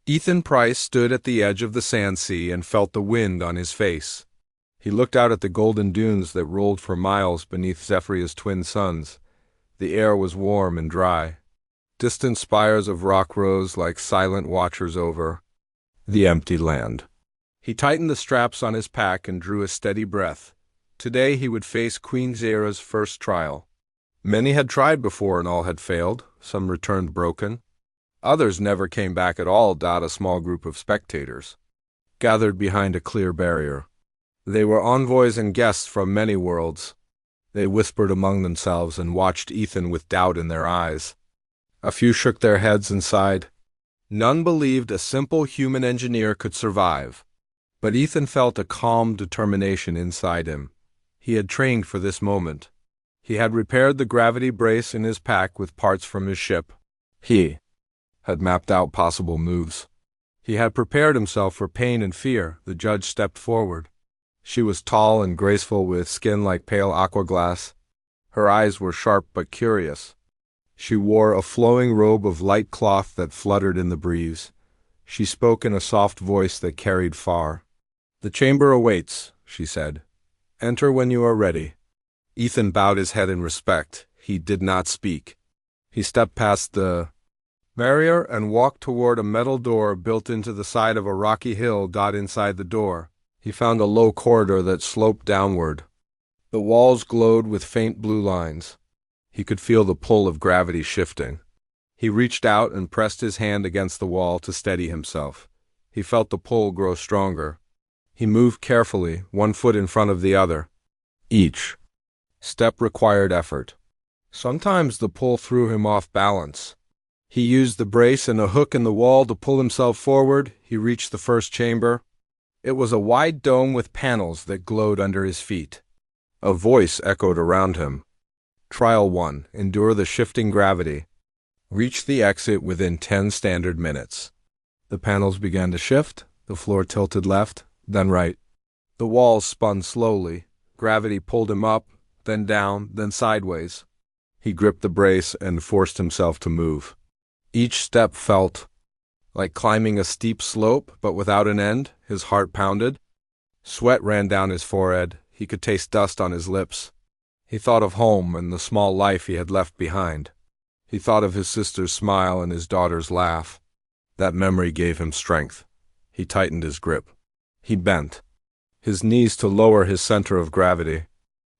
Ethan Price stood at the edge of the sand sea and felt the wind on his face. He looked out at the golden dunes that rolled for miles beneath Zephyria's twin suns. The air was warm and dry. Distant spires of rock rose like silent watchers over the empty land. He tightened the straps on his pack and drew a steady breath. Today he would face Queen Zera's first trial. Many had tried before and all had failed. Some returned broken. Others never came back at all. A small group of spectators gathered behind a clear barrier. They were envoys and guests from many worlds. They whispered among themselves and watched Ethan with doubt in their eyes. A few shook their heads and sighed. None believed a simple human engineer could survive. But Ethan felt a calm determination inside him. He had trained for this moment. He had repaired the gravity brace in his pack with parts from his ship. He had mapped out possible moves. He had prepared himself for pain and fear. The judge stepped forward. She was tall and graceful with skin like pale aqua glass. Her eyes were sharp but curious. She wore a flowing robe of light cloth that fluttered in the breeze. She spoke in a soft voice that carried far. "The chamber awaits," she said. "Enter when you are ready." Ethan bowed his head in respect. He did not speak. He stepped past the barrier and walked toward a metal door built into the side of a rocky hill. Inside the door, he found a low corridor that sloped downward. The walls glowed with faint blue lines. He could feel the pull of gravity shifting. He reached out and pressed his hand against the wall to steady himself. He felt the pull grow stronger. He moved carefully, one foot in front of the other. Each step required effort. Sometimes the pull threw him off balance. He used the brace and a hook in the wall to pull himself forward. He reached the first chamber. It was a wide dome with panels that glowed under his feet. A voice echoed around him. Trial 1. Endure the shifting gravity. Reach the exit within 10 standard minutes. The panels began to shift. The floor tilted left, then right. The walls spun slowly. Gravity pulled him up, then down, then sideways. He gripped the brace and forced himself to move. Each step felt like climbing a steep slope, but without an end. His heart pounded. Sweat ran down his forehead. He could taste dust on his lips. He thought of home and the small life he had left behind. He thought of his sister's smile and his daughter's laugh. That memory gave him strength. He tightened his grip. He bent his knees to lower his center of gravity.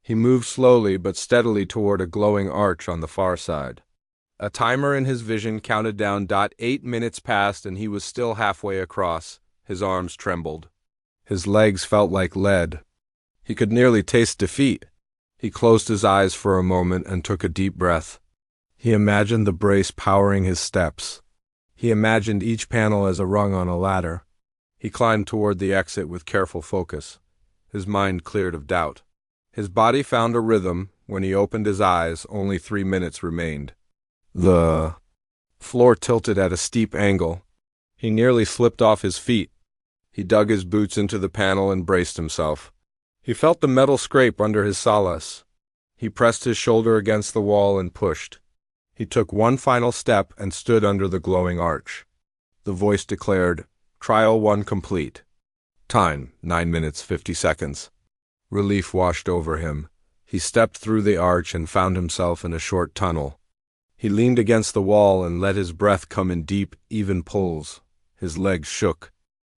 He moved slowly but steadily toward a glowing arch on the far side. A timer in his vision counted down. 8 minutes passed and he was still halfway across. His arms trembled. His legs felt like lead. He could nearly taste defeat. He closed his eyes for a moment and took a deep breath. He imagined the brace powering his steps. He imagined each panel as a rung on a ladder. He climbed toward the exit with careful focus. His mind cleared of doubt. His body found a rhythm. When he opened his eyes, only 3 minutes remained. The floor tilted at a steep angle. He nearly slipped off his feet. He dug his boots into the panel and braced himself. He felt the metal scrape under his solace. He pressed his shoulder against the wall and pushed. He took one final step and stood under the glowing arch. The voice declared, "Trial 1 complete. Time, 9 minutes 50 seconds. Relief washed over him. He stepped through the arch and found himself in a short tunnel. He leaned against the wall and let his breath come in deep, even pulls. His legs shook.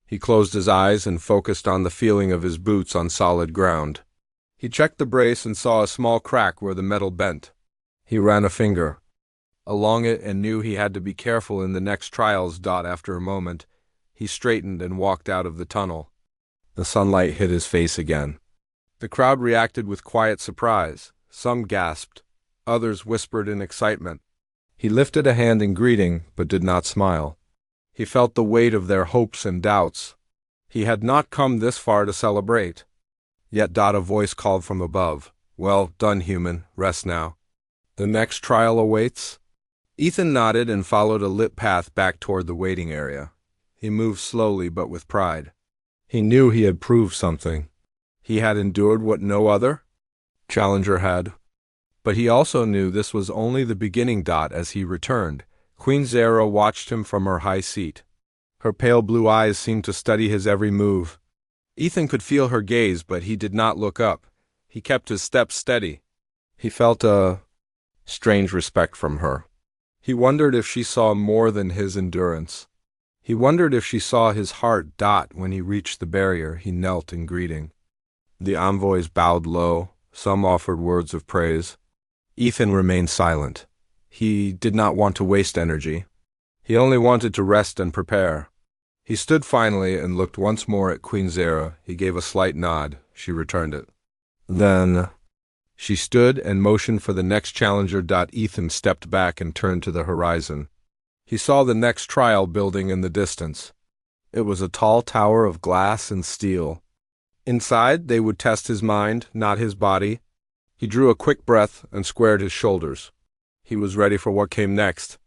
He closed his eyes and focused on the feeling of his boots on solid ground. He checked the brace and saw a small crack where the metal bent. He ran a finger along it and knew he had to be careful in the next trials. After a moment, he straightened and walked out of the tunnel. The sunlight hit his face again. The crowd reacted with quiet surprise. Some gasped. Others whispered in excitement. He lifted a hand in greeting, but did not smile. He felt the weight of their hopes and doubts. He had not come this far to celebrate. Yet a voice called from above. "Well done, human. Rest now. The next trial awaits." Ethan nodded and followed a lit path back toward the waiting area. He moved slowly but with pride. He knew he had proved something. He had endured what no other challenger had. But he also knew this was only the beginning. As he returned, Queen Zera watched him from her high seat. Her pale blue eyes seemed to study his every move. Ethan could feel her gaze, but he did not look up. He kept his steps steady. He felt a strange respect from her. He wondered if she saw more than his endurance. He wondered if she saw his heart dot when he reached the barrier. He knelt in greeting. The envoys bowed low. Some offered words of praise. Ethan remained silent. He did not want to waste energy. He only wanted to rest and prepare. He stood finally and looked once more at Queen Zera. He gave a slight nod. She returned it. Then she stood and motioned for the next challenger. Ethan stepped back and turned to the horizon. He saw the next trial building in the distance. It was a tall tower of glass and steel. Inside, they would test his mind, not his body. He drew a quick breath and squared his shoulders. He was ready for what came next.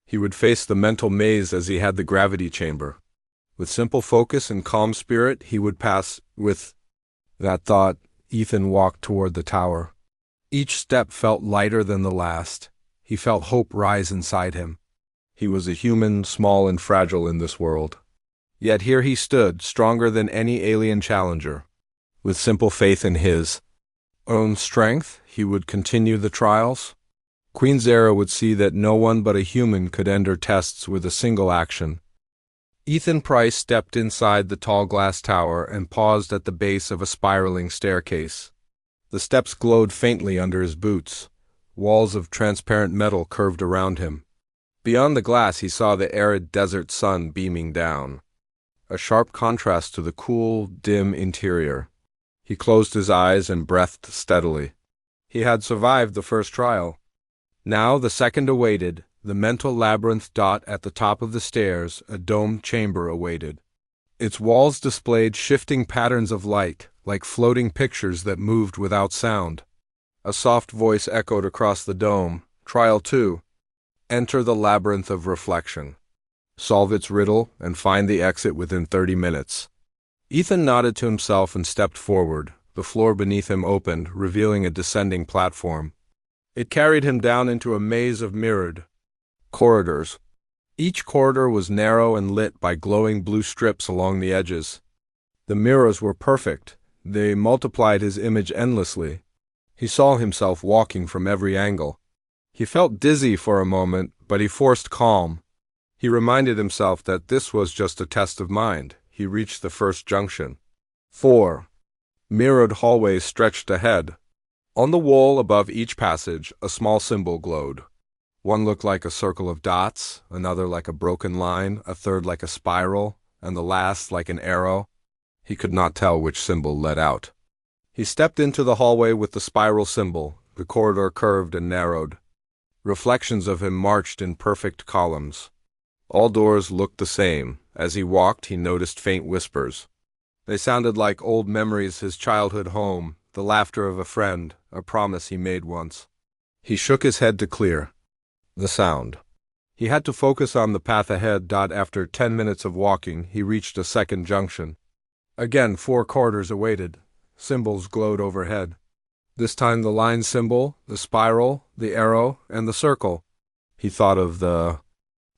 He would face the mental maze as he had the gravity chamber. With simple focus and calm spirit, he would pass. With that thought, Ethan walked toward the tower. Each step felt lighter than the last. He felt hope rise inside him. He was a human, small and fragile in this world. Yet here he stood, stronger than any alien challenger. With simple faith in his own strength, he would continue the trials. Queen Zera would see that no one but a human could end her tests with a single action. Ethan Price stepped inside the tall glass tower and paused at the base of a spiraling staircase. The steps glowed faintly under his boots. Walls of transparent metal curved around him. Beyond the glass he saw the arid desert sun beaming down, a sharp contrast to the cool, dim interior. He closed his eyes and breathed steadily. He had survived the first trial. Now the second awaited, the mental labyrinth. At the top of the stairs, a domed chamber awaited. Its walls displayed shifting patterns of light, like floating pictures that moved without sound. A soft voice echoed across the dome. Trial 2. Enter the labyrinth of reflection. Solve its riddle and find the exit within 30 minutes. Ethan nodded to himself and stepped forward. The floor beneath him opened, revealing a descending platform. It carried him down into a maze of mirrored corridors. Each corridor was narrow and lit by glowing blue strips along the edges. The mirrors were perfect. They multiplied his image endlessly. He saw himself walking from every angle. He felt dizzy for a moment, but he forced calm. He reminded himself that this was just a test of mind. He reached the first junction. 4. Mirrored hallways stretched ahead. On the wall above each passage, a small symbol glowed. One looked like a circle of dots, another like a broken line, a third like a spiral, and the last like an arrow. He could not tell which symbol led out. He stepped into the hallway with the spiral symbol. The corridor curved and narrowed. Reflections of him marched in perfect columns. All doors looked the same. As he walked, he noticed faint whispers. They sounded like old memories, his childhood home, the laughter of a friend, a promise he made once. He shook his head to clear the sound. He had to focus on the path ahead. After 10 minutes of walking, he reached a second junction. Again, 4 corridors awaited. Symbols glowed overhead. This time the line symbol, the spiral, the arrow, and the circle. He thought of the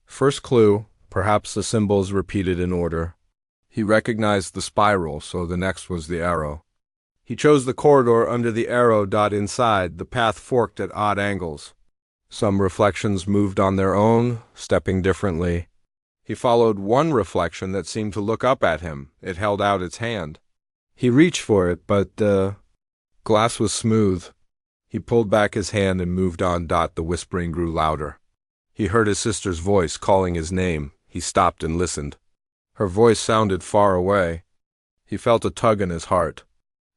first clue, perhaps the symbols repeated in order. He recognized the spiral, so the next was the arrow. He chose the corridor under the arrow. Inside, the path forked at odd angles. Some reflections moved on their own, stepping differently. He followed one reflection that seemed to look up at him. It held out its hand. He reached for it, but the glass was smooth. He pulled back his hand and moved on. The whispering grew louder. He heard his sister's voice calling his name. He stopped and listened. Her voice sounded far away. He felt a tug in his heart.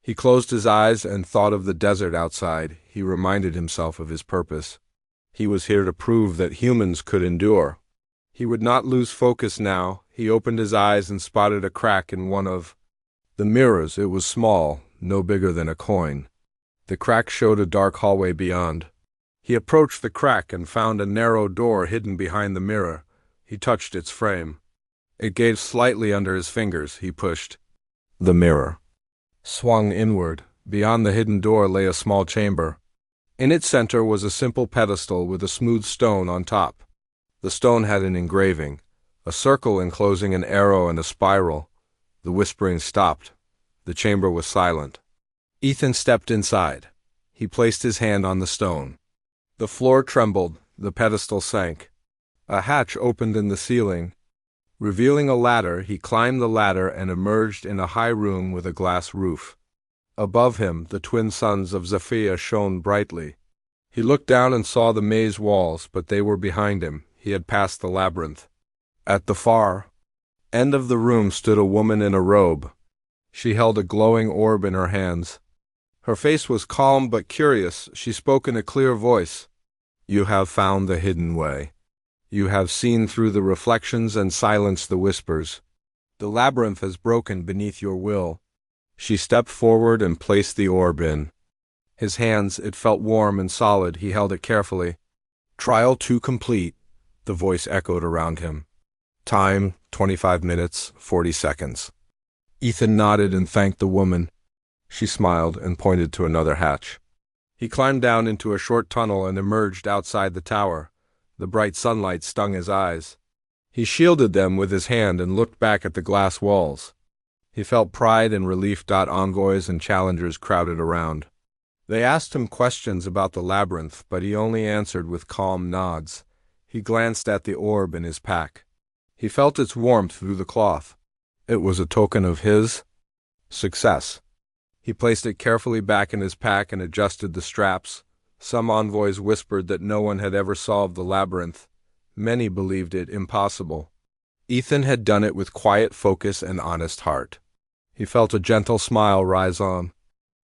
He closed his eyes and thought of the desert outside. He reminded himself of his purpose. He was here to prove that humans could endure. He would not lose focus now. He opened his eyes and spotted a crack in one of the mirrors. It was small, no bigger than a coin. The crack showed a dark hallway beyond. He approached the crack and found a narrow door hidden behind the mirror. He touched its frame. It gave slightly under his fingers. He pushed. The mirror swung inward. Beyond the hidden door lay a small chamber. In its center was a simple pedestal with a smooth stone on top. The stone had an engraving, A circle enclosing an arrow and a spiral. The whispering stopped. The chamber was silent. Ethan stepped inside. He placed his hand on the stone. The floor trembled, the pedestal sank. A hatch opened in the ceiling. Revealing a ladder, he climbed the ladder and emerged in a high room with a glass roof. Above him, the twin suns of Zephyr shone brightly. He looked down and saw the maze walls, but they were behind him. He had passed the labyrinth. At the far end of the room stood a woman in a robe. She held a glowing orb in her hands. Her face was calm but curious. She spoke in a clear voice. "You have found the hidden way. You have seen through the reflections and silenced the whispers. The labyrinth has broken beneath your will." She stepped forward and placed the orb in. His hands, it felt warm and solid. He held it carefully. "Trial 2 complete," the voice echoed around him. "Time, 25 minutes, 40 seconds. Ethan nodded and thanked the woman. She smiled and pointed to another hatch. He climbed down into a short tunnel and emerged outside the tower. The bright sunlight stung his eyes. He shielded them with his hand and looked back at the glass walls. He felt pride and relief. Envoys and challengers crowded around. They asked him questions about the labyrinth, but he only answered with calm nods. He glanced at the orb in his pack. He felt its warmth through the cloth. It was a token of his success. He placed it carefully back in his pack and adjusted the straps. Some envoys whispered that no one had ever solved the labyrinth. Many believed it impossible. Ethan had done it with quiet focus and honest heart. He felt a gentle smile rise on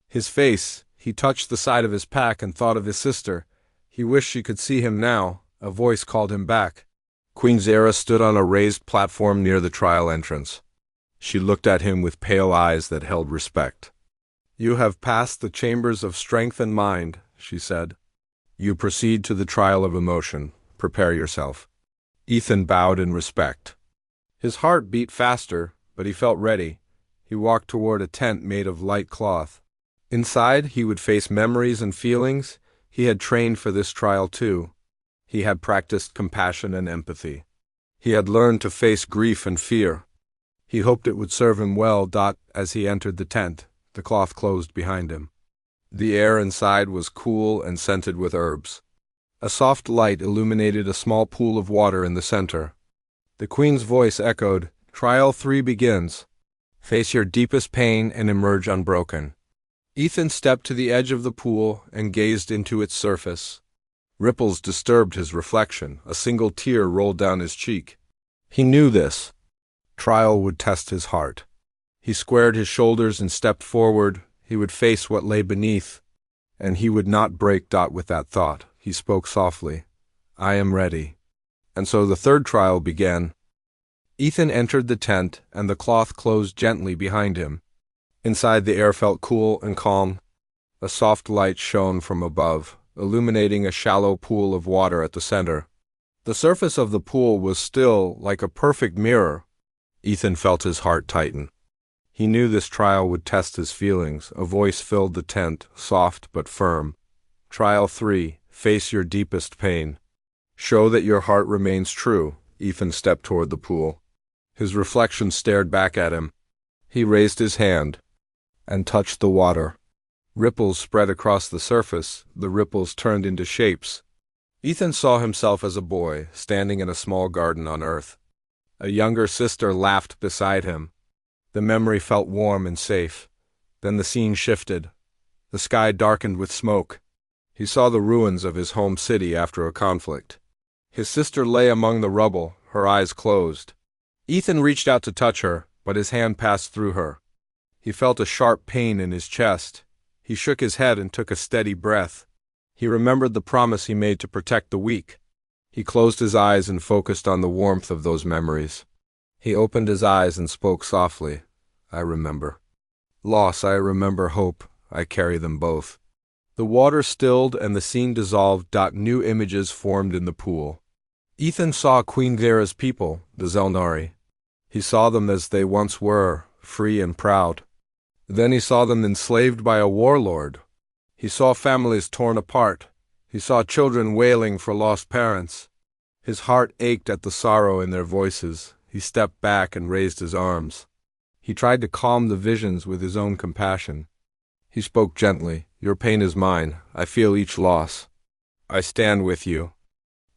his face. He touched the side of his pack and thought of his sister. He wished she could see him now. A voice called him back. Queen Zera stood on a raised platform near the trial entrance. She looked at him with pale eyes that held respect. "You have passed the chambers of strength and mind," she said. "You proceed to the trial of emotion. Prepare yourself." Ethan bowed in respect. His heart beat faster, but he felt ready. He walked toward a tent made of light cloth. Inside, he would face memories and feelings. He had trained for this trial too. He had practiced compassion and empathy. He had learned to face grief and fear. He hoped it would serve him well. As he entered the tent, the cloth closed behind him. The air inside was cool and scented with herbs. A soft light illuminated a small pool of water in the center. The Queen's voice echoed, "Trial 3 begins. Face your deepest pain and emerge unbroken." Ethan stepped to the edge of the pool and gazed into its surface. Ripples disturbed his reflection. A single tear rolled down his cheek. He knew this trial would test his heart. He squared his shoulders and stepped forward. He would face what lay beneath, and he would not break. With that thought, he spoke softly, "I am ready." And so the third trial began. Ethan entered the tent, and the cloth closed gently behind him. Inside, the air felt cool and calm. A soft light shone from above, illuminating a shallow pool of water at the center. The surface of the pool was still, like a perfect mirror. Ethan felt his heart tighten. He knew this trial would test his feelings. A voice filled the tent, soft but firm. "Trial 3. Face your deepest pain. Show that your heart remains true." Ethan stepped toward the pool. His reflection stared back at him. He raised his hand and touched the water. Ripples spread across the surface. The ripples turned into shapes. Ethan saw himself as a boy, standing in a small garden on Earth. A younger sister laughed beside him. The memory felt warm and safe. Then the scene shifted. The sky darkened with smoke. He saw the ruins of his home city after a conflict. His sister lay among the rubble, her eyes closed. Ethan reached out to touch her, but his hand passed through her. He felt a sharp pain in his chest. He shook his head and took a steady breath. He remembered the promise he made to protect the weak. He closed his eyes and focused on the warmth of those memories. He opened his eyes and spoke softly. "I remember loss, I remember hope, I carry them both." The water stilled and the scene dissolved. New images formed in the pool. Ethan saw Queen Vera's people, the Zelnari. He saw them as they once were, free and proud. Then he saw them enslaved by a warlord. He saw families torn apart. He saw children wailing for lost parents. His heart ached at the sorrow in their voices. He stepped back and raised his arms. He tried to calm the visions with his own compassion. He spoke gently. Your pain is mine. I feel each loss. I stand with you.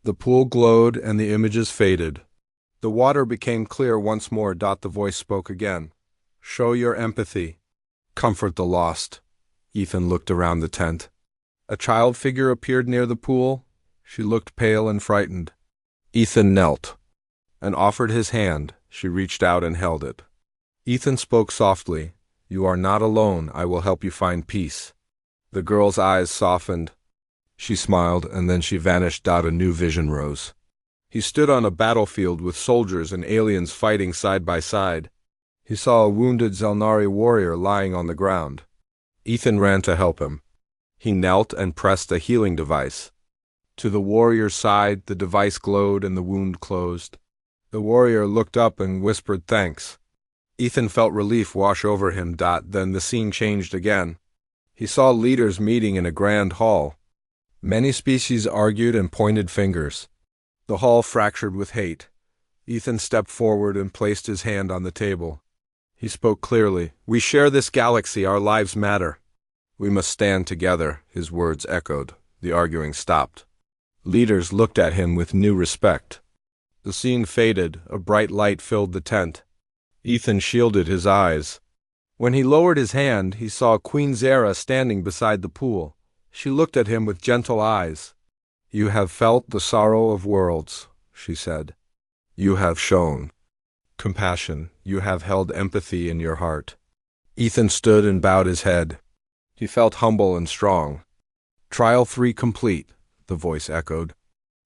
The pool glowed and the images faded. The water became clear once more. The voice spoke again. Show your empathy. Comfort the lost. Ethan looked around the tent. A child figure appeared near the pool. She looked pale and frightened. Ethan knelt and offered his hand. She reached out and held it. Ethan spoke softly. You are not alone. I will help you find peace. The girl's eyes softened. She smiled, and then she vanished. A new vision rose. He stood on a battlefield with soldiers and aliens fighting side by side. He saw a wounded Zelnari warrior lying on the ground. Ethan ran to help him. He knelt and pressed a healing device. To the warrior's side, the device glowed and the wound closed. The warrior looked up and whispered thanks. Ethan felt relief wash over him. Then the scene changed again. He saw leaders meeting in a grand hall. Many species argued and pointed fingers. The hall fractured with hate. Ethan stepped forward and placed his hand on the table. He spoke clearly. We share this galaxy. Our lives matter. We must stand together. His words echoed. The arguing stopped. Leaders looked at him with new respect. The scene faded. A bright light filled the tent. Ethan shielded his eyes. When he lowered his hand, he saw Queen Zara standing beside the pool. She looked at him with gentle eyes. You have felt the sorrow of worlds, she said. You have shown compassion. You have held empathy in your heart. Ethan stood and bowed his head. He felt humble and strong. Trial 3 complete, the voice echoed.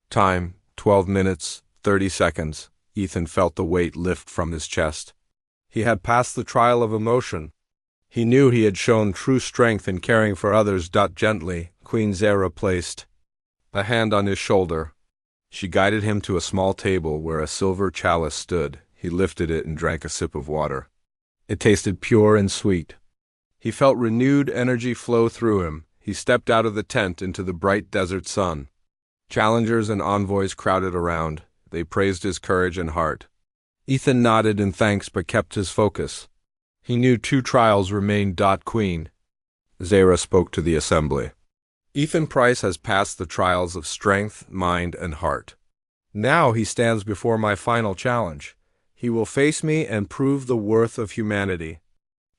Time, 12 minutes, 30 seconds. Ethan felt the weight lift from his chest. He had passed the trial of emotion. He knew he had shown true strength in caring for others. Gently, Queen Zara placed a hand on his shoulder. She guided him to a small table where a silver chalice stood. He lifted it and drank a sip of water. It tasted pure and sweet. He felt renewed energy flow through him. He stepped out of the tent into the bright desert sun. Challengers and envoys crowded around. They praised his courage and heart. Ethan nodded in thanks but kept his focus. He knew 2 trials remained. Queen Zara spoke to the assembly. Ethan Price has passed the trials of strength, mind, and heart. Now he stands before my final challenge. He will face me and prove the worth of humanity.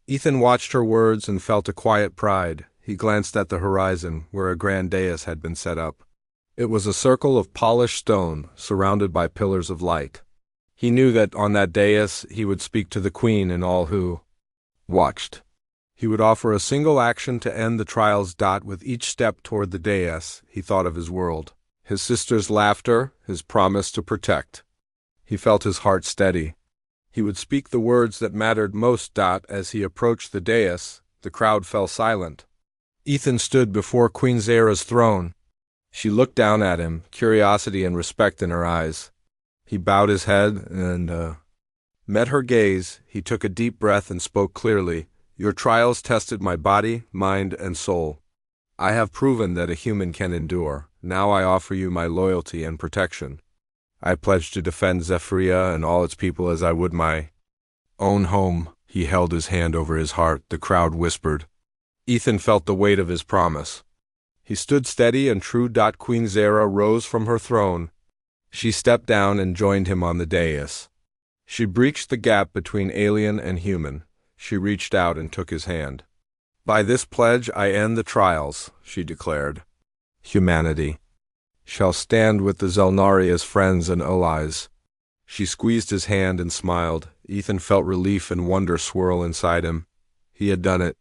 Ethan watched her words and felt a quiet pride. He glanced at the horizon, where a grand dais had been set up. It was a circle of polished stone, surrounded by pillars of light. He knew that on that dais he would speak to the Queen and all who watched. He would offer a single action to end the trials. With each step toward the dais, he thought of his world, his sister's laughter, his promise to protect. He felt his heart steady. He would speak the words that mattered most. As he approached the dais, the crowd fell silent. Ethan stood before Queen Zara's throne. She looked down at him, curiosity and respect in her eyes. He bowed his head and met her gaze. He took a deep breath and spoke clearly. Your trials tested my body, mind, and soul. I have proven that a human can endure. Now I offer you my loyalty and protection. I pledge to defend Zephyria and all its people as I would my own home. He held his hand over his heart. The crowd whispered. Ethan felt the weight of his promise. He stood steady and true. Queen Zara rose from her throne. She stepped down and joined him on the dais. She breached the gap between alien and human. She reached out and took his hand. By this pledge I end the trials, she declared. Humanity shall stand with the Zelnari as friends and allies. She squeezed his hand and smiled. Ethan felt relief and wonder swirl inside him. He had done it.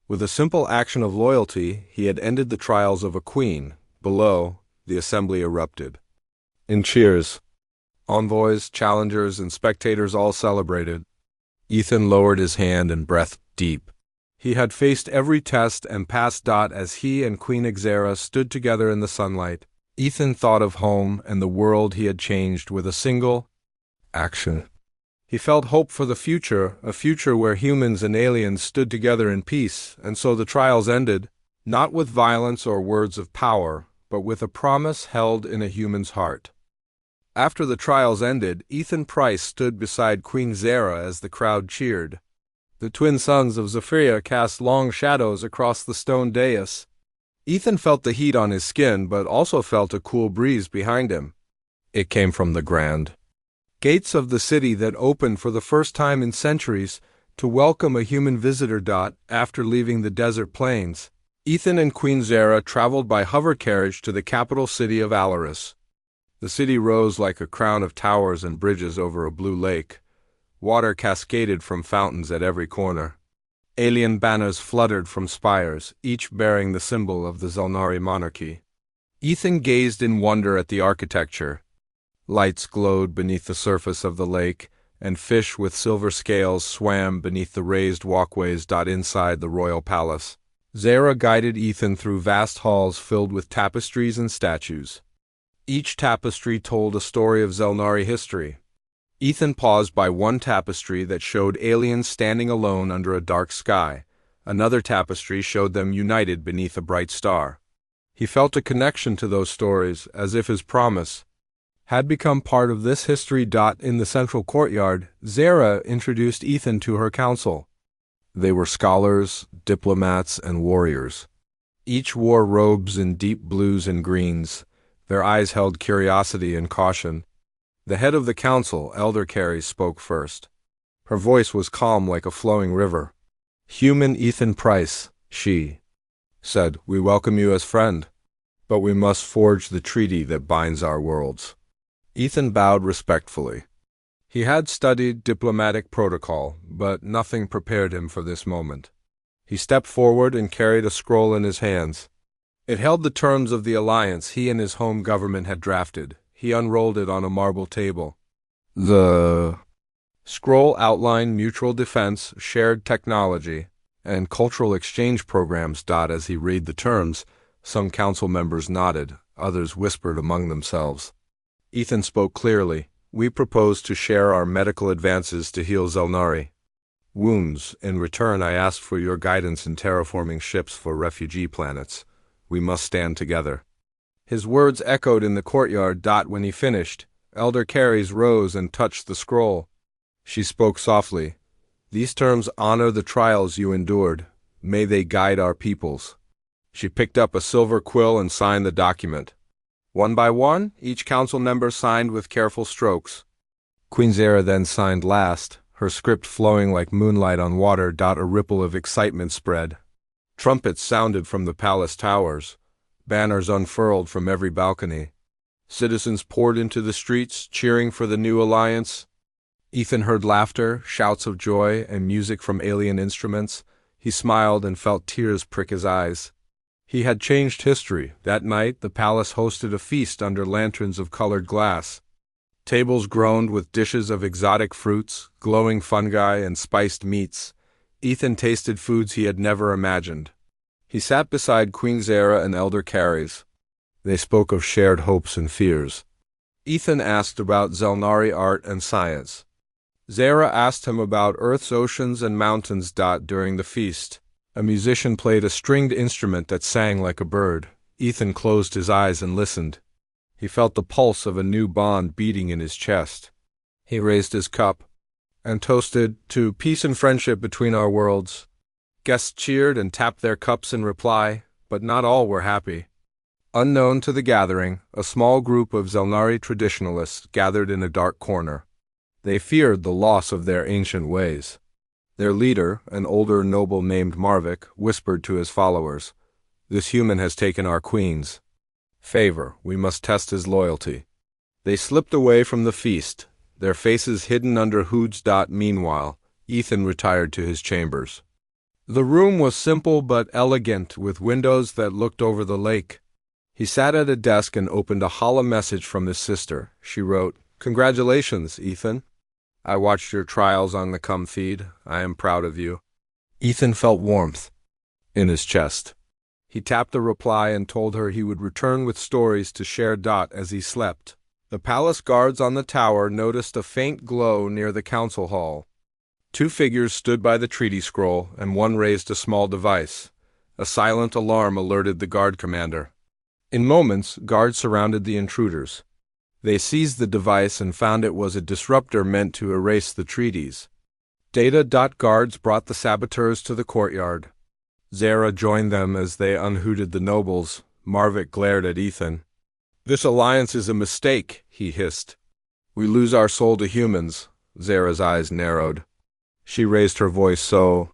With a simple action of loyalty, he had ended the trials of a queen. Below, the assembly erupted. In cheers, envoys, challengers, and spectators all celebrated. Ethan lowered his hand and breathed deep. He had faced every test and passed. As he and Queen Zara stood together in the sunlight, Ethan thought of home and the world he had changed with a single action. He felt hope for the future, a future where humans and aliens stood together in peace, and so the trials ended, not with violence or words of power, but with a promise held in a human's heart. After the trials ended, Ethan Price stood beside Queen Zara as the crowd cheered. The twin sons of Zephyria cast long shadows across the stone dais. Ethan felt the heat on his skin, but also felt a cool breeze behind him. It came from the grand gates of the city that opened for the first time in centuries to welcome a human visitor. After leaving the desert plains, Ethan and Queen Zara traveled by hover carriage to the capital city of Alaris. The city rose like a crown of towers and bridges over a blue lake. Water cascaded from fountains at every corner. Alien banners fluttered from spires, each bearing the symbol of the Zelnari monarchy. Ethan gazed in wonder at the architecture. Lights glowed beneath the surface of the lake, and fish with silver scales swam beneath the raised walkways. Inside the royal palace, Zara guided Ethan through vast halls filled with tapestries and statues. Each tapestry told a story of Zelnari history. Ethan paused by one tapestry that showed aliens standing alone under a dark sky. Another tapestry showed them united beneath a bright star. He felt a connection to those stories, as if his promise had become part of this history. In the central courtyard, Zara introduced Ethan to her council. They were scholars, diplomats, and warriors. Each wore robes in deep blues and greens. Their eyes held curiosity and caution. The head of the council, Elder Carey, spoke first. Her voice was calm like a flowing river. "Human Ethan Price," she said, "we welcome you as friend, but we must forge the treaty that binds our worlds." Ethan bowed respectfully. He had studied diplomatic protocol, but nothing prepared him for this moment. He stepped forward and carried a scroll in his hands. It held the terms of the alliance he and his home government had drafted. He unrolled it on a marble table. The scroll outlined mutual defense, shared technology, and cultural exchange programs. As he read the terms, some council members nodded, others whispered among themselves. Ethan spoke clearly. "We propose to share our medical advances to heal Zelnari wounds. In return, I ask for your guidance in terraforming ships for refugee planets. We must stand together." His words echoed in the courtyard. When he finished, Elder Carys rose and touched the scroll. She spoke softly. "These terms honor the trials you endured. May they guide our peoples." She picked up a silver quill and signed the document. One by one, each council member signed with careful strokes. Queen Zara then signed last, her script flowing like moonlight on water. A ripple of excitement spread. Trumpets sounded from the palace towers. Banners unfurled from every balcony. Citizens poured into the streets, cheering for the new alliance. Ethan heard laughter, shouts of joy, and music from alien instruments. He smiled and felt tears prick his eyes. He had changed history. That night, the palace hosted a feast under lanterns of colored glass. Tables groaned with dishes of exotic fruits, glowing fungi, and spiced meats. Ethan tasted foods he had never imagined. He sat beside Queen Zara and Elder Carys. They spoke of shared hopes and fears. Ethan asked about Zelnari art and science. Zara asked him about Earth's oceans and mountains. During the feast, a musician played a stringed instrument that sang like a bird. Ethan closed his eyes and listened. He felt the pulse of a new bond beating in his chest. He raised his cup and toasted to peace and friendship between our worlds. Guests cheered and tapped their cups in reply, but not all were happy. Unknown to the gathering, a small group of Zelnari traditionalists gathered in a dark corner. They feared the loss of their ancient ways. Their leader, an older noble named Marvik, whispered to his followers, "This human has taken our queen's favor. We must test his loyalty." They slipped away from the feast, their faces hidden under hoods. Meanwhile, Ethan retired to his chambers. The room was simple but elegant, with windows that looked over the lake. He sat at a desk and opened a hollow message from his sister. She wrote, "Congratulations, Ethan. I watched your trials on the cum feed. I am proud of you." Ethan felt warmth in his chest. He tapped the reply and told her he would return with stories to share. As he slept, the palace guards on the tower noticed a faint glow near the council hall. Two figures stood by the treaty scroll, and one raised a small device. A silent alarm alerted the guard commander. In moments, guards surrounded the intruders. They seized the device and found it was a disruptor meant to erase the treaties. Data. Guards brought the saboteurs to the courtyard. Zara joined them as they unhooted the nobles. Marvik glared at Ethan. "This alliance is a mistake," he hissed. "We lose our soul to humans." Zara's eyes narrowed. She raised her voice so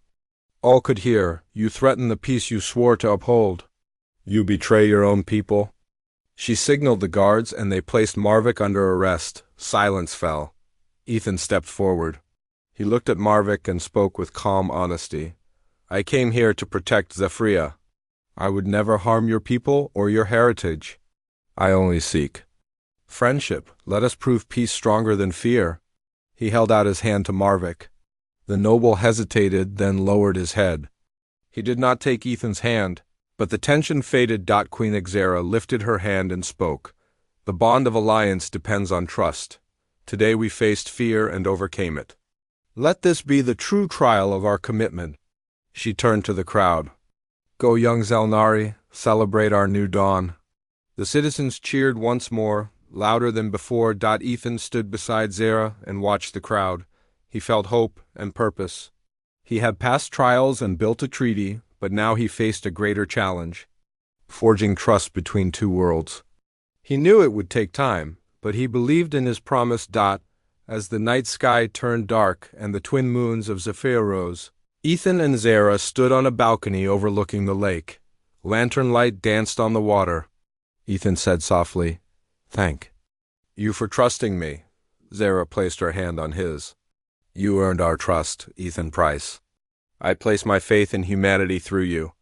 all could hear. "You threaten the peace you swore to uphold. You betray your own people." She signaled the guards and they placed Marvik under arrest. Silence fell. Ethan stepped forward. He looked at Marvik and spoke with calm honesty. "I came here to protect Zephyria. I would never harm your people or your heritage. I only seek friendship. Let us prove peace stronger than fear." He held out his hand to Marvik. The noble hesitated, then lowered his head. He did not take Ethan's hand, but the tension faded. Queen Xera lifted her hand and spoke. "The bond of alliance depends on trust. Today we faced fear and overcame it. Let this be the true trial of our commitment." She turned to the crowd. "Go, young Zelnari, celebrate our new dawn." The citizens cheered once more, louder than before. Ethan stood beside Zara and watched the crowd. He felt hope and purpose. He had passed trials and built a treaty, but now he faced a greater challenge: forging trust between two worlds. He knew it would take time, but he believed in his promise. As the night sky turned dark and the twin moons of Zephyr rose, Ethan and Zara stood on a balcony overlooking the lake. Lantern light danced on the water. Ethan said softly, "Thank you for trusting me." Zara placed her hand on his. "You earned our trust, Ethan Price. I place my faith in humanity through you."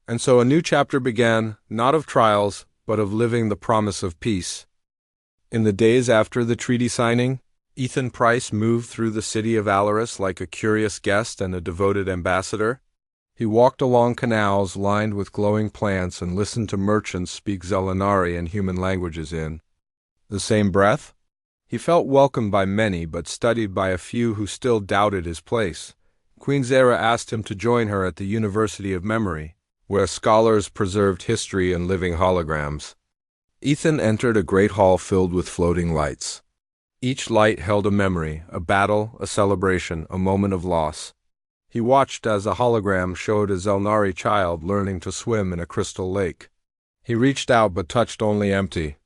And so a new chapter began, not of trials, but of living the promise of peace. In the days after the treaty signing, Ethan Price moved through the city of Alaris like a curious guest and a devoted ambassador. He walked along canals lined with glowing plants and listened to merchants speak Zelnari and human languages in the same breath. He felt welcomed by many but studied by a few who still doubted his place. Queen Zara asked him to join her at the University of Memory, where scholars preserved history and living holograms. Ethan entered a great hall filled with floating lights. Each light held a memory, a battle, a celebration, a moment of loss. He watched as a hologram showed a Zelnari child learning to swim in a crystal lake. He reached out but touched only empty.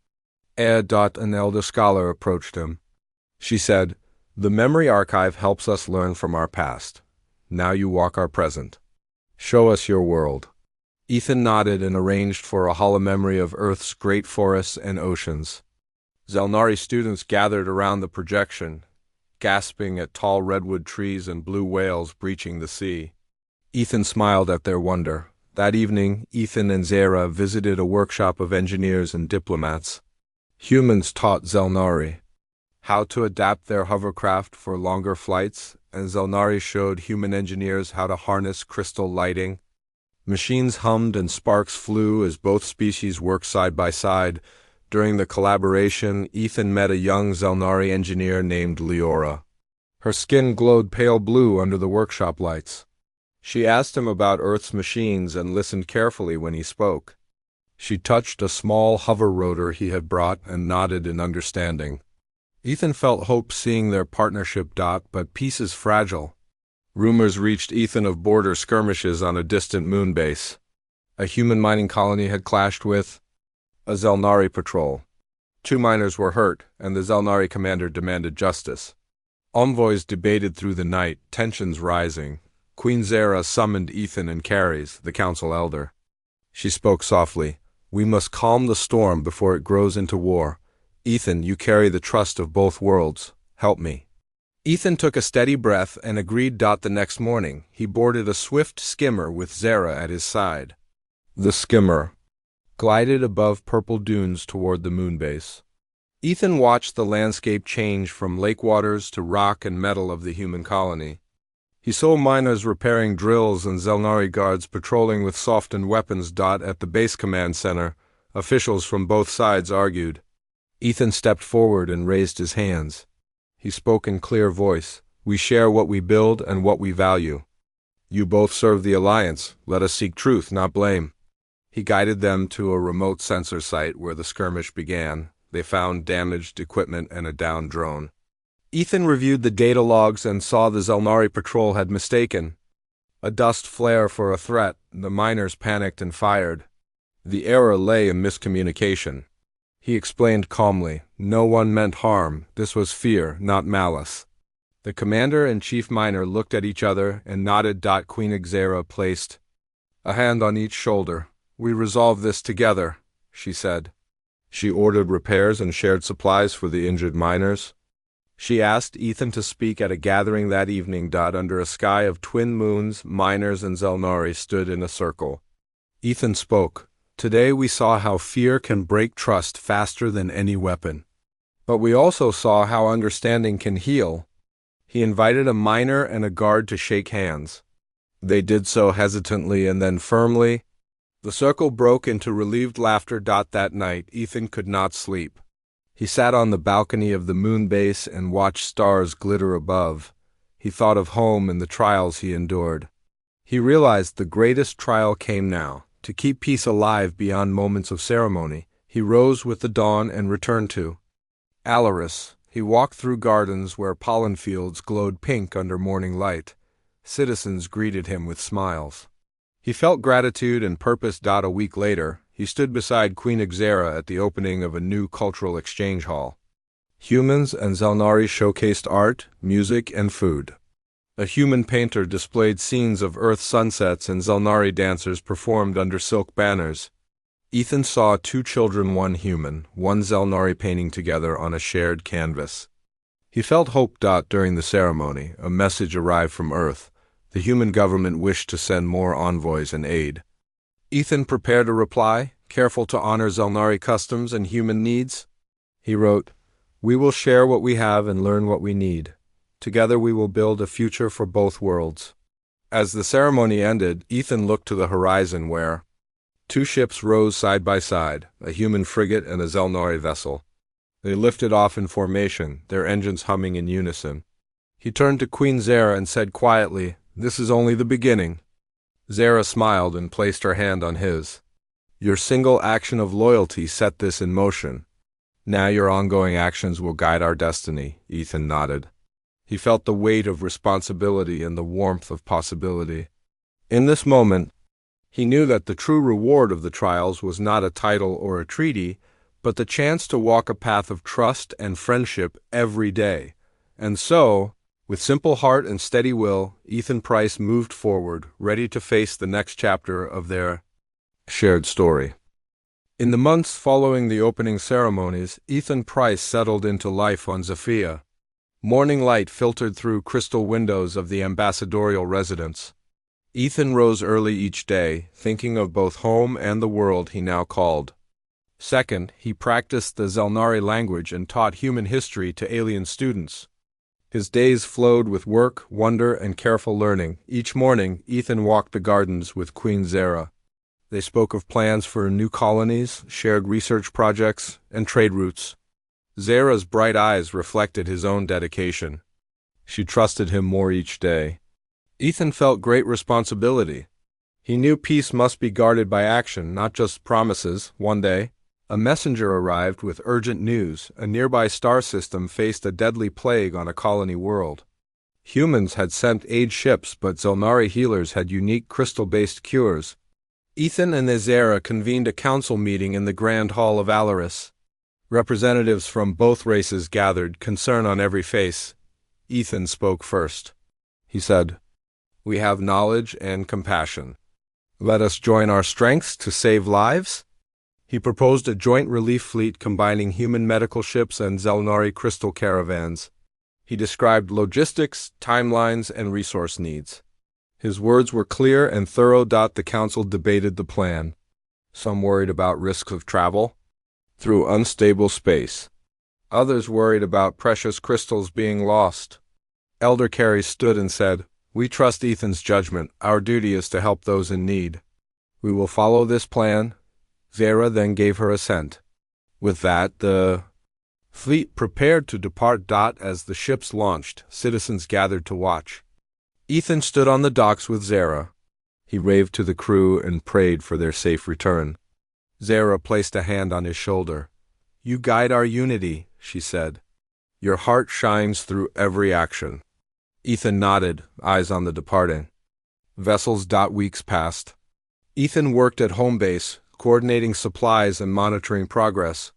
An elder scholar approached him. She said, "The memory archive helps us learn from our past. Now you walk our present. Show us your world." Ethan nodded and arranged for a holomemory of Earth's great forests and oceans. Zelnari students gathered around the projection, gasping at tall redwood trees and blue whales breaching the sea. Ethan smiled at their wonder. That evening, Ethan and Zara visited a workshop of engineers and diplomats. Humans taught Zelnari how to adapt their hovercraft for longer flights, and Zelnari showed human engineers how to harness crystal lighting. Machines hummed and sparks flew as both species worked side by side. During the collaboration, Ethan met a young Zelnari engineer named Leora. Her skin glowed pale blue under the workshop lights. She asked him about Earth's machines and listened carefully when he spoke. She touched a small hover rotor he had brought and nodded in understanding. Ethan felt hope seeing their partnership. But peace is fragile. Rumors reached Ethan of border skirmishes on a distant moon base. A human mining colony had clashed with a Zelnari patrol. 2 miners were hurt, and the Zelnari commander demanded justice. Envoys debated through the night, tensions rising. Queen Zara summoned Ethan and Caries, the council elder. She spoke softly. "We must calm the storm before it grows into war. Ethan, you carry the trust of both worlds. Help me." Ethan took a steady breath and agreed. The next morning, he boarded a swift skimmer with Zara at his side. The skimmer glided above purple dunes toward the moon base. Ethan watched the landscape change from lake waters to rock and metal of the human colony. He saw miners repairing drills and Zelnari guards patrolling with softened weapons. At the base command center, officials from both sides argued. Ethan stepped forward and raised his hands. He spoke in clear voice. "We share what we build and what we value. You both serve the Alliance. Let us seek truth, not blame." He guided them to a remote sensor site where the skirmish began. They found damaged equipment and a downed drone. Ethan reviewed the data logs and saw the Zelnari patrol had mistaken a dust flare for a threat. The miners panicked and fired. The error lay in miscommunication. He explained calmly, no one meant harm. This was fear, not malice. The commander and chief miner looked at each other and nodded. Queen Xera placed a hand on each shoulder. We resolve this together, she said. She ordered repairs and shared supplies for the injured miners. She asked Ethan to speak at a gathering that evening. Under a sky of twin moons, miners and Zelnari stood in a circle. Ethan spoke. Today we saw how fear can break trust faster than any weapon. But we also saw how understanding can heal. He invited a miner and a guard to shake hands. They did so hesitantly and then firmly. The circle broke into relieved laughter. That night, Ethan could not sleep. He sat on the balcony of the moon base and watched stars glitter above. He thought of home and the trials he endured. He realized the greatest trial came now. To keep peace alive beyond moments of ceremony, he rose with the dawn and returned to Alaris. He walked through gardens where pollen fields glowed pink under morning light. Citizens greeted him with smiles. He felt gratitude and purpose. A week later, he stood beside Queen Xera at the opening of a new cultural exchange hall. Humans and Zelnari showcased art, music, and food. A human painter displayed scenes of Earth sunsets and Zelnari dancers performed under silk banners. Ethan saw two children, one human, one Zelnari painting together on a shared canvas. He felt hope. During the ceremony, a message arrived from Earth. The human government wished to send more envoys and aid. Ethan prepared a reply, careful to honor Zelnari customs and human needs. He wrote, "We will share what we have and learn what we need. Together we will build a future for both worlds." As the ceremony ended, Ethan looked to the horizon where two ships rose side by side, a human frigate and a Zelnari vessel. They lifted off in formation, their engines humming in unison. He turned to Queen Xera and said quietly, "This is only the beginning." Xera smiled and placed her hand on his. "Your single action of loyalty set this in motion. Now your ongoing actions will guide our destiny." Ethan nodded. He felt the weight of responsibility and the warmth of possibility. In this moment, he knew that the true reward of the trials was not a title or a treaty, but the chance to walk a path of trust and friendship every day. And so, with simple heart and steady will, Ethan Price moved forward, ready to face the next chapter of their shared story. In the months following the opening ceremonies, Ethan Price settled into life on Zafia. Morning light filtered through crystal windows of the ambassadorial residence. Ethan rose early each day, thinking of both home and the world he now called. Second, he practiced the Zelnari language and taught human history to alien students. His days flowed with work, wonder, and careful learning. Each morning, Ethan walked the gardens with Queen Xera. They spoke of plans for new colonies, shared research projects, and trade routes. Xera's bright eyes reflected his own dedication. She trusted him more each day. Ethan felt great responsibility. He knew peace must be guarded by action, not just promises. One day, a messenger arrived with urgent news. A nearby star system faced a deadly plague on a colony world. Humans had sent aid ships, but Zelnari healers had unique crystal-based cures. Ethan and Xera convened a council meeting in the Grand Hall of Alaris. Representatives from both races gathered, concern on every face. Ethan spoke first. He said, "We have knowledge and compassion. Let us join our strengths to save lives." He proposed a joint relief fleet combining human medical ships and Zelnari crystal caravans. He described logistics, timelines, and resource needs. His words were clear and thorough. The council debated the plan. Some worried about risks of travel through unstable space. Others worried about precious crystals being lost. Elder Carey stood and said, "We trust Ethan's judgment. Our duty is to help those in need. We will follow this plan." Xera then gave her assent. With that, the fleet prepared to depart. As the ships launched, citizens gathered to watch. Ethan stood on the docks with Xera. He raved to the crew and prayed for their safe return. Xera placed a hand on his shoulder. You guide our unity, she said. Your heart shines through every action. Ethan nodded, eyes on the departing vessels. Weeks passed. Ethan worked at home base, coordinating supplies and monitoring progress.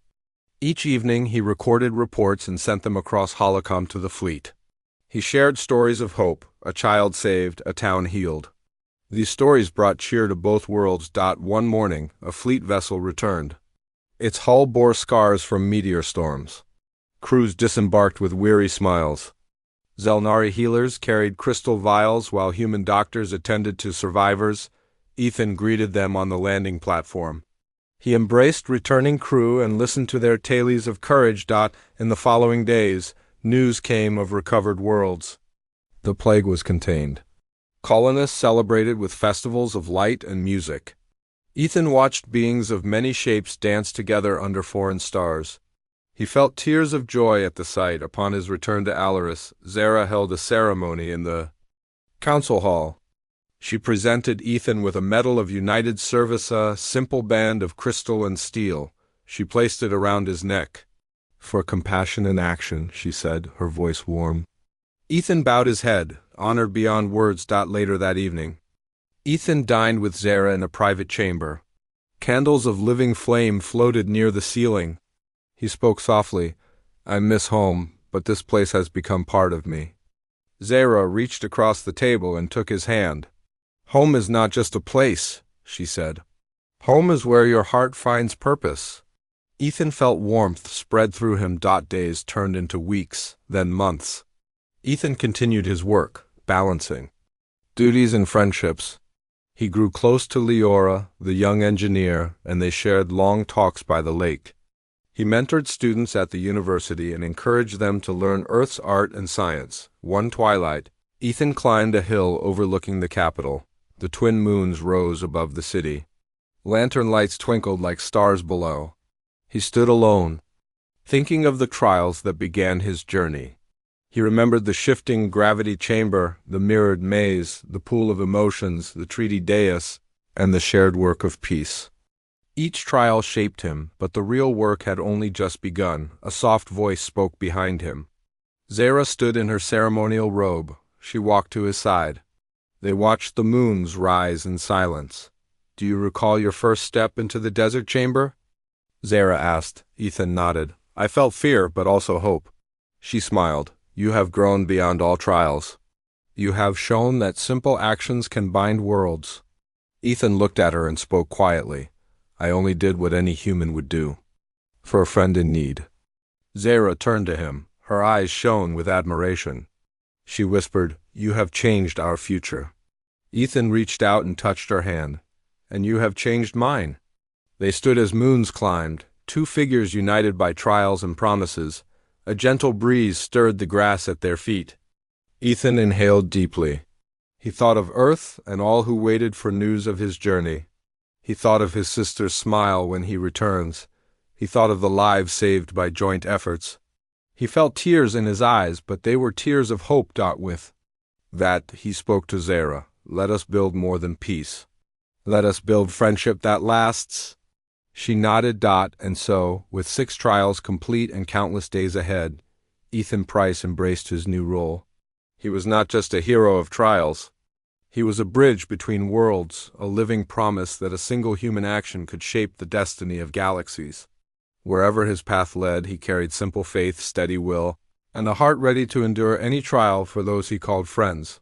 Each evening he recorded reports and sent them across Holocom to the fleet. He shared stories of hope, a child saved, a town healed. These stories brought cheer to both worlds. One morning, a fleet vessel returned. Its hull bore scars from meteor storms. Crews disembarked with weary smiles. Zelnari healers carried crystal vials while human doctors attended to survivors. Ethan greeted them on the landing platform. He embraced returning crew and listened to their tales of courage. In the following days, news came of recovered worlds. The plague was contained. Colonists celebrated with festivals of light and music. Ethan watched beings of many shapes dance together under foreign stars. He felt tears of joy at the sight. Upon his return to Alaris, Zara held a ceremony in the council hall. She presented Ethan with a Medal of United Service, a simple band of crystal and steel. She placed it around his neck. For compassion and action, she said, her voice warm. Ethan bowed his head, honored beyond words. Later that evening, Ethan dined with Zara in a private chamber. Candles of living flame floated near the ceiling. He spoke softly. I miss home, but this place has become part of me. Zara reached across the table and took his hand. Home is not just a place, she said. Home is where your heart finds purpose. Ethan felt warmth spread through him. Days turned into weeks, then months. Ethan continued his work, balancing duties and friendships. He grew close to Leora, the young engineer, and they shared long talks by the lake. He mentored students at the university and encouraged them to learn Earth's art and science. One twilight, Ethan climbed a hill overlooking the capital. The twin moons rose above the city. Lantern lights twinkled like stars below. He stood alone, thinking of the trials that began his journey. He remembered the shifting gravity chamber, the mirrored maze, the pool of emotions, the treaty dais, and the shared work of peace. Each trial shaped him, but the real work had only just begun. A soft voice spoke behind him. Zara stood in her ceremonial robe. She walked to his side. They watched the moons rise in silence. Do you recall your first step into the desert chamber? Zara asked. Ethan nodded. I felt fear, but also hope. She smiled. You have grown beyond all trials. You have shown that simple actions can bind worlds. Ethan looked at her and spoke quietly. I only did what any human would do. For a friend in need. Zara turned to him. Her eyes shone with admiration. She whispered, You have changed our future. Ethan reached out and touched her hand. And you have changed mine. They stood as moons climbed, two figures united by trials and promises. A gentle breeze stirred the grass at their feet. Ethan inhaled deeply. He thought of Earth and all who waited for news of his journey. He thought of his sister's smile when he returns. He thought of the lives saved by joint efforts. He felt tears in his eyes, but they were tears of hope. With that, he spoke to Zara. Let us build more than peace. Let us build friendship that lasts. She nodded. And so, with 6 trials complete and countless days ahead, Ethan Price embraced his new role. He was not just a hero of trials. He was a bridge between worlds, a living promise that a single human action could shape the destiny of galaxies. Wherever his path led, he carried simple faith, steady will, and a heart ready to endure any trial for those he called friends.